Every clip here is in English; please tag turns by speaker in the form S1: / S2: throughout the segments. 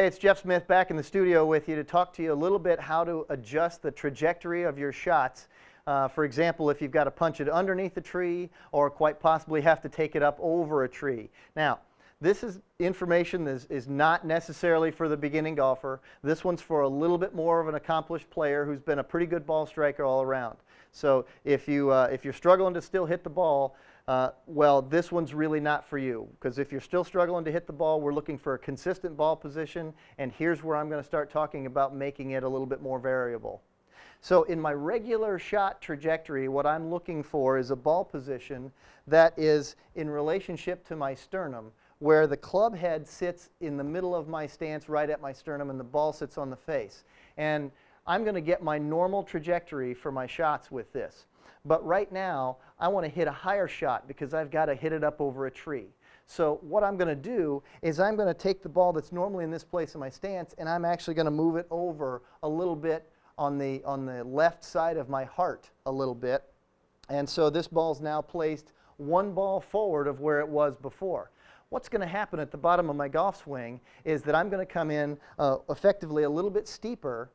S1: hey, it's Jeff Smith back in the studio with you to talk to you a little bit how to adjust the trajectory of your shots. For example, if you've got to punch it underneath a tree or quite possibly have to take it up over a tree. Now, this is information that is not necessarily for the beginning golfer. This one's for a little bit more of an accomplished player who's been a pretty good ball striker all around. So if you're struggling to still hit the ball, well, this one's really not for you, because if you're still struggling to hit the ball, we're looking for a consistent ball position, and here's where I'm going to start talking about making it a little bit more variable. So in my regular shot trajectory, what I'm looking for is a ball position that is in relationship to my sternum, where the club head sits in the middle of my stance right at my sternum and the ball sits on the face. And I'm going to get my normal trajectory for my shots with this. But right now, I want to hit a higher shot because I've got to hit it up over a tree. So what I'm going to do is I'm going to take the ball that's normally in this place in my stance, and I'm actually going to move it over a little bit on the left side of my heart a little bit. And so this ball's now placed one ball forward of where it was before. What's going to happen at the bottom of my golf swing is that I'm going to come in effectively a little bit steeper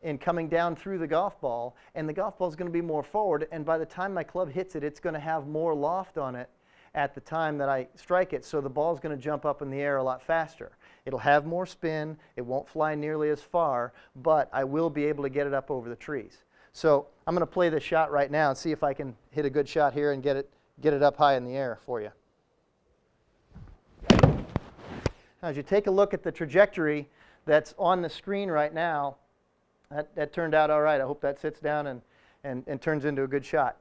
S1: in coming down through the golf ball, and the golf ball is going to be more forward, and by the time my club hits it, it's going to have more loft on it at the time that I strike it, so the ball is going to jump up in the air a lot faster. It'll have more spin, it won't fly nearly as far, but I will be able to get it up over the trees. So I'm going to play this shot right now and see if I can hit a good shot here and get it up high in the air for you. Now, as you take a look at the trajectory that's on the screen right now, that turned out all right. I hope that sits down and turns into a good shot.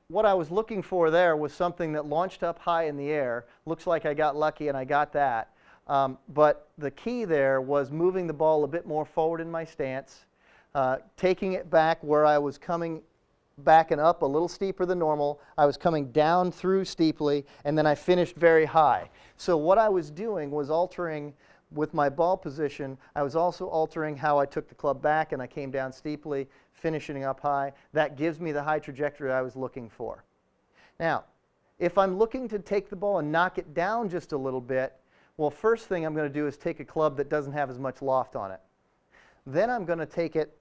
S1: What I was looking for there was something that launched up high in the air. Looks like I got lucky and I got that. But the key there was moving the ball a bit more forward in my stance, taking it back where I was coming back and up a little steeper than normal. I was coming down through steeply, and then I finished very high. So what I was doing was altering with my ball position. I was also altering how I took the club back, and I came down steeply, finishing up high. That gives me the high trajectory I was looking for. Now, if I'm looking to take the ball and knock it down just a little bit, well, first thing I'm going to do is take a club that doesn't have as much loft on it. Then I'm going to take it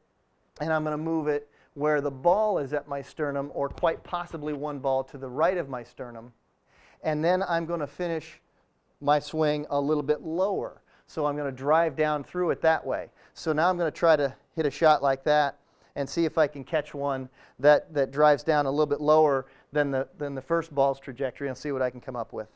S1: and I'm going to move it where the ball is at my sternum, or quite possibly one ball to the right of my sternum. And then I'm going to finish my swing a little bit lower. So I'm going to drive down through it that way. So now I'm going to try to hit a shot like that and see if I can catch one that drives down a little bit lower than the first ball's trajectory, and see what I can come up with.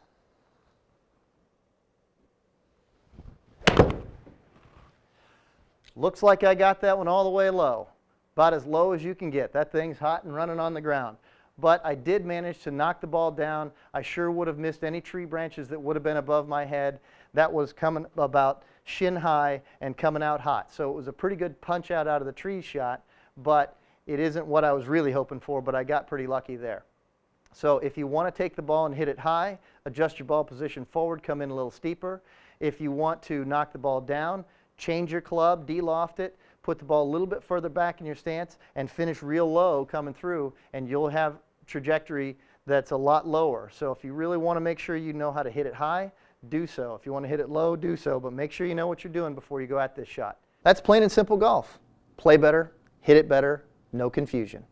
S1: Looks like I got that one all the way low. About as low as you can get. That thing's hot and running on the ground. But I did manage to knock the ball down. I sure would have missed any tree branches that would have been above my head. That was coming about shin high and coming out hot. So it was a pretty good punch out of the tree shot, but it isn't what I was really hoping for, but I got pretty lucky there. So if you want to take the ball and hit it high, adjust your ball position forward, come in a little steeper. If you want to knock the ball down, change your club, de-loft it, put the ball a little bit further back in your stance, and finish real low coming through, and you'll have trajectory that's a lot lower. So if you really want to make sure you know how to hit it high, do so. If you want to hit it low, do so, but make sure you know what you're doing before you go at this shot. That's plain and simple golf. Play better, hit it better, no confusion.